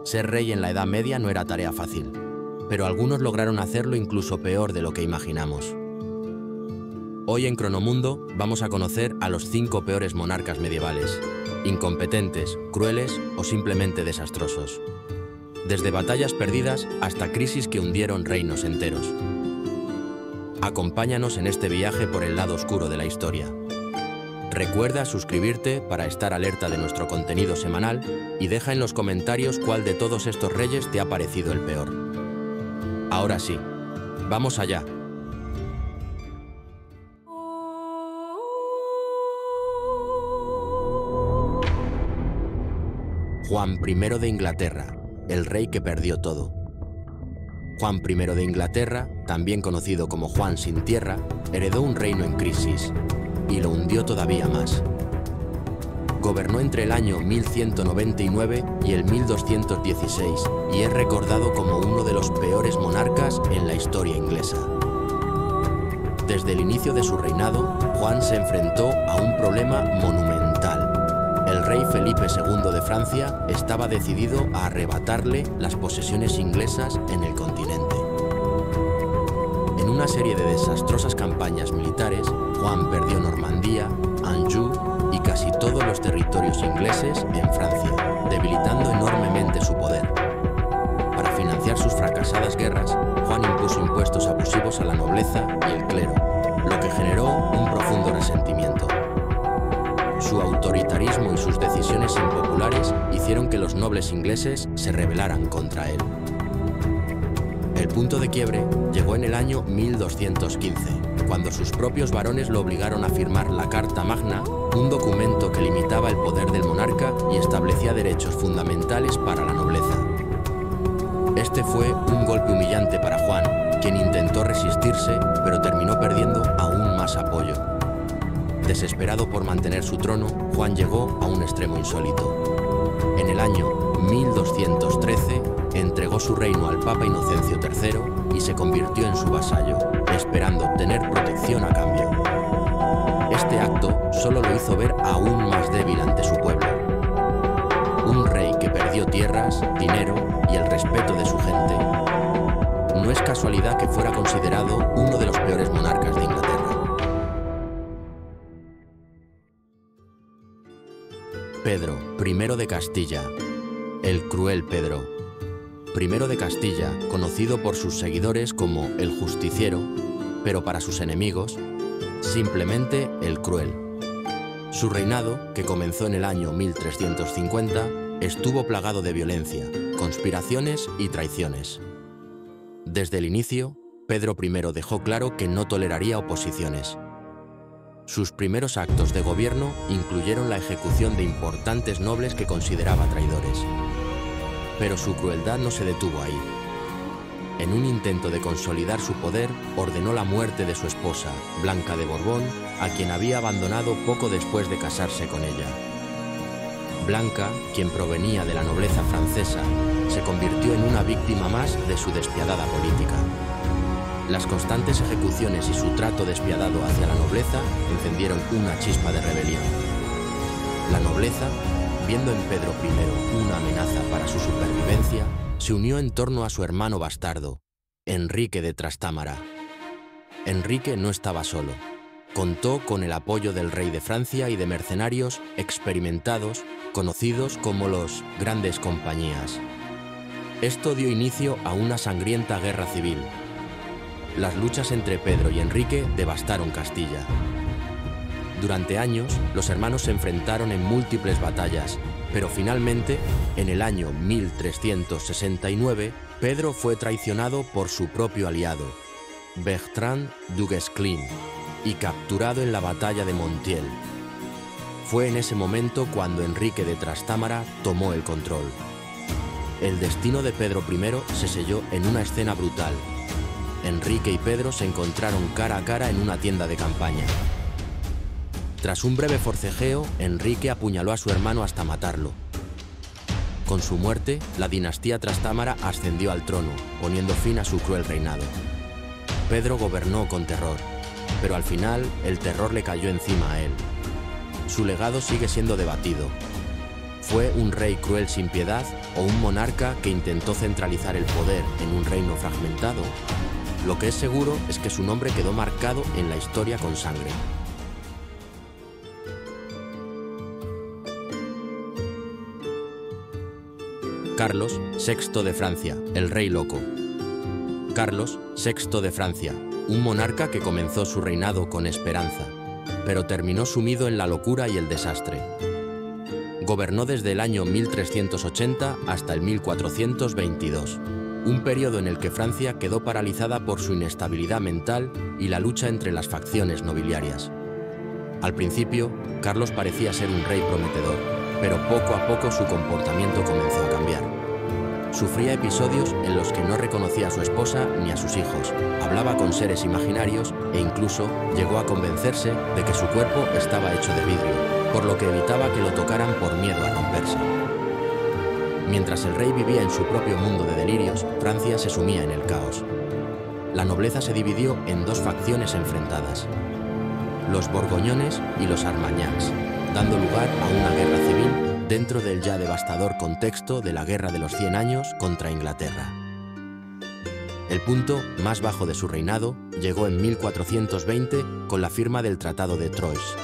Ser rey en la Edad Media no era tarea fácil, pero algunos lograron hacerlo incluso peor de lo que imaginamos. Hoy en Cronomundo vamos a conocer a los 5 peores monarcas medievales, incompetentes, crueles o simplemente desastrosos. Desde batallas perdidas hasta crisis que hundieron reinos enteros. Acompáñanos en este viaje por el lado oscuro de la historia. Recuerda suscribirte para estar alerta de nuestro contenido semanal y deja en los comentarios cuál de todos estos reyes te ha parecido el peor. Ahora sí, ¡vamos allá! Juan I de Inglaterra, el rey que perdió todo. Juan I de Inglaterra, también conocido como Juan sin tierra, heredó un reino en crisis y lo hundió todavía más. Gobernó entre el año 1199 y el 1216 y es recordado como uno de los peores monarcas en la historia inglesa. Desde el inicio de su reinado, Juan se enfrentó a un problema monumental. El rey Felipe II de Francia estaba decidido a arrebatarle las posesiones inglesas en el continente. En una serie de desastrosas campañas militares, Juan perdió Normandía, Anjou y casi todos los territorios ingleses en Francia, debilitando enormemente su poder. Para financiar sus fracasadas guerras, Juan impuso impuestos abusivos a la nobleza y el clero, lo que generó un profundo resentimiento. Su autoritarismo y sus decisiones impopulares hicieron que los nobles ingleses se rebelaran contra él. El punto de quiebre llegó en el año 1215, cuando sus propios varones lo obligaron a firmar la Carta Magna, un documento que limitaba el poder del monarca y establecía derechos fundamentales para la nobleza. Este fue un golpe humillante para Juan, quien intentó resistirse, pero terminó perdiendo aún más apoyo. Desesperado por mantener su trono, Juan llegó a un extremo insólito. En el año 1213, entregó su reino al Papa Inocencio III y se convirtió en su vasallo, esperando obtener protección a cambio. Este acto solo lo hizo ver aún más débil ante su pueblo. Un rey que perdió tierras, dinero y el respeto de su gente. No es casualidad que fuera considerado uno de los peores monarcas de Inglaterra. Pedro I de Castilla, el cruel Pedro. I de Castilla, conocido por sus seguidores como el Justiciero, pero para sus enemigos, simplemente el Cruel. Su reinado, que comenzó en el año 1350, estuvo plagado de violencia, conspiraciones y traiciones. Desde el inicio, Pedro I dejó claro que no toleraría oposiciones. Sus primeros actos de gobierno incluyeron la ejecución de importantes nobles que consideraba traidores. Pero su crueldad no se detuvo ahí. En un intento de consolidar su poder, ordenó la muerte de su esposa, Blanca de Borbón, a quien había abandonado poco después de casarse con ella. Blanca, quien provenía de la nobleza francesa, se convirtió en una víctima más de su despiadada política. Las constantes ejecuciones y su trato despiadado hacia la nobleza encendieron una chispa de rebelión. La nobleza, viendo en Pedro I una amenaza para su supervivencia, se unió en torno a su hermano bastardo, Enrique de Trastámara. Enrique no estaba solo. Contó con el apoyo del rey de Francia y de mercenarios experimentados, conocidos como los Grandes Compañías. Esto dio inicio a una sangrienta guerra civil. Las luchas entre Pedro y Enrique devastaron Castilla. Durante años, los hermanos se enfrentaron en múltiples batallas, pero finalmente, en el año 1369, Pedro fue traicionado por su propio aliado, Bertrand du Guesclin, y capturado en la batalla de Montiel. Fue en ese momento cuando Enrique de Trastámara tomó el control. El destino de Pedro I se selló en una escena brutal. Enrique y Pedro se encontraron cara a cara en una tienda de campaña. Tras un breve forcejeo, Enrique apuñaló a su hermano hasta matarlo. Con su muerte, la dinastía Trastámara ascendió al trono, poniendo fin a su cruel reinado. Pedro gobernó con terror, pero al final el terror le cayó encima a él. Su legado sigue siendo debatido. ¿Fue un rey cruel sin piedad o un monarca que intentó centralizar el poder en un reino fragmentado? Lo que es seguro es que su nombre quedó marcado en la historia con sangre. Carlos VI de Francia, el Rey Loco. Carlos VI de Francia, un monarca que comenzó su reinado con esperanza, pero terminó sumido en la locura y el desastre. Gobernó desde el año 1380 hasta el 1422, un periodo en el que Francia quedó paralizada por su inestabilidad mental y la lucha entre las facciones nobiliarias. Al principio, Carlos parecía ser un rey prometedor, pero poco a poco su comportamiento comenzó a cambiar. Sufría episodios en los que no reconocía a su esposa ni a sus hijos, hablaba con seres imaginarios e incluso llegó a convencerse de que su cuerpo estaba hecho de vidrio, por lo que evitaba que lo tocaran por miedo a romperse. Mientras el rey vivía en su propio mundo de delirios, Francia se sumía en el caos. La nobleza se dividió en dos facciones enfrentadas, los borgoñones y los armagnacs, dando lugar a una guerra civil dentro del ya devastador contexto de la Guerra de los 100 Años contra Inglaterra. El punto más bajo de su reinado llegó en 1420 con la firma del Tratado de Troyes.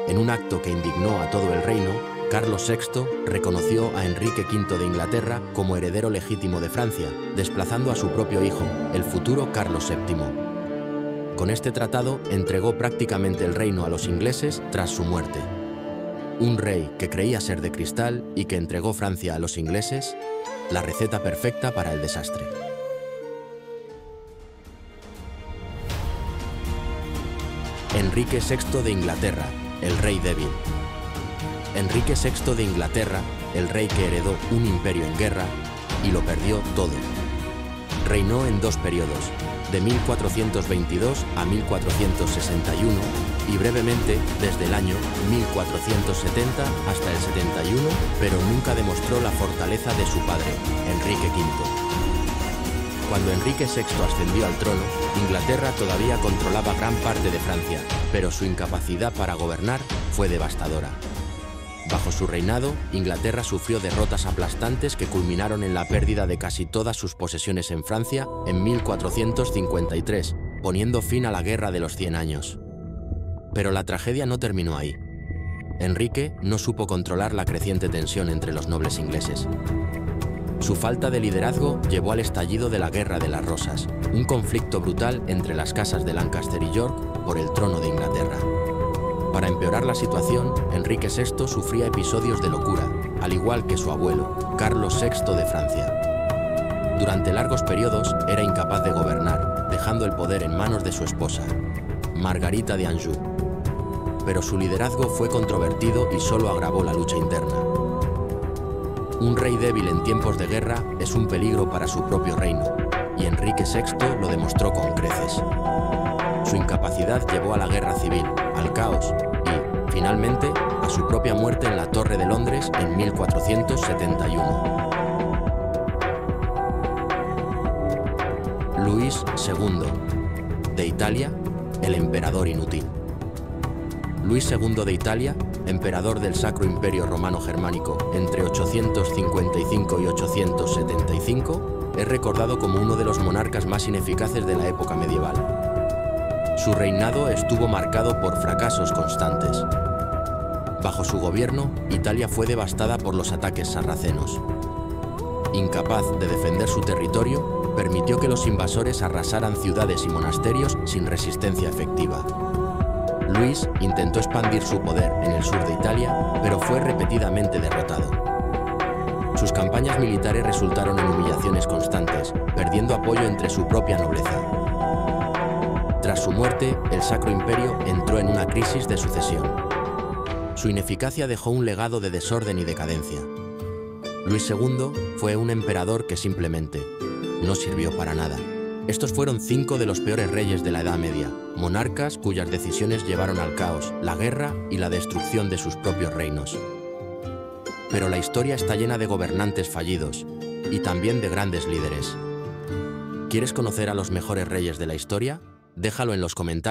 En un acto que indignó a todo el reino, Carlos VI reconoció a Enrique V de Inglaterra como heredero legítimo de Francia, desplazando a su propio hijo, el futuro Carlos VII. Con este tratado entregó prácticamente el reino a los ingleses tras su muerte. Un rey que creía ser de cristal y que entregó Francia a los ingleses, la receta perfecta para el desastre. Enrique VI de Inglaterra, el rey débil. Enrique VI de Inglaterra, el rey que heredó un imperio en guerra y lo perdió todo. Reinó en dos periodos, de 1422 a 1461 y brevemente desde el año 1470 hasta el 71, pero nunca demostró la fortaleza de su padre, Enrique V. Cuando Enrique VI ascendió al trono, Inglaterra todavía controlaba gran parte de Francia, pero su incapacidad para gobernar fue devastadora. Bajo su reinado, Inglaterra sufrió derrotas aplastantes que culminaron en la pérdida de casi todas sus posesiones en Francia en 1453, poniendo fin a la Guerra de los 100 Años. Pero la tragedia no terminó ahí. Enrique no supo controlar la creciente tensión entre los nobles ingleses. Su falta de liderazgo llevó al estallido de la Guerra de las Rosas, un conflicto brutal entre las casas de Lancaster y York por el trono de Inglaterra. Para empeorar la situación, Enrique VI sufría episodios de locura, al igual que su abuelo, Carlos VI de Francia. Durante largos periodos era incapaz de gobernar, dejando el poder en manos de su esposa, Margarita de Anjou. Pero su liderazgo fue controvertido y solo agravó la lucha interna. Un rey débil en tiempos de guerra es un peligro para su propio reino, y Enrique VI lo demostró con creces. Su incapacidad llevó a la guerra civil, al caos y, finalmente, a su propia muerte en la Torre de Londres en 1471. Luis II, de Italia, el emperador inútil. Luis II de Italia, emperador del Sacro Imperio Romano Germánico entre 855 y 875, es recordado como uno de los monarcas más ineficaces de la época medieval. Su reinado estuvo marcado por fracasos constantes. Bajo su gobierno, Italia fue devastada por los ataques sarracenos. Incapaz de defender su territorio, permitió que los invasores arrasaran ciudades y monasterios sin resistencia efectiva. Luis intentó expandir su poder en el sur de Italia, pero fue repetidamente derrotado. Sus campañas militares resultaron en humillaciones constantes, perdiendo apoyo entre su propia nobleza. Tras su muerte, el Sacro Imperio entró en una crisis de sucesión. Su ineficacia dejó un legado de desorden y decadencia. Luis II fue un emperador que simplemente no sirvió para nada. Estos fueron 5 de los peores reyes de la Edad Media, monarcas cuyas decisiones llevaron al caos, la guerra y la destrucción de sus propios reinos. Pero la historia está llena de gobernantes fallidos y también de grandes líderes. ¿Quieres conocer a los mejores reyes de la historia? Déjalo en los comentarios.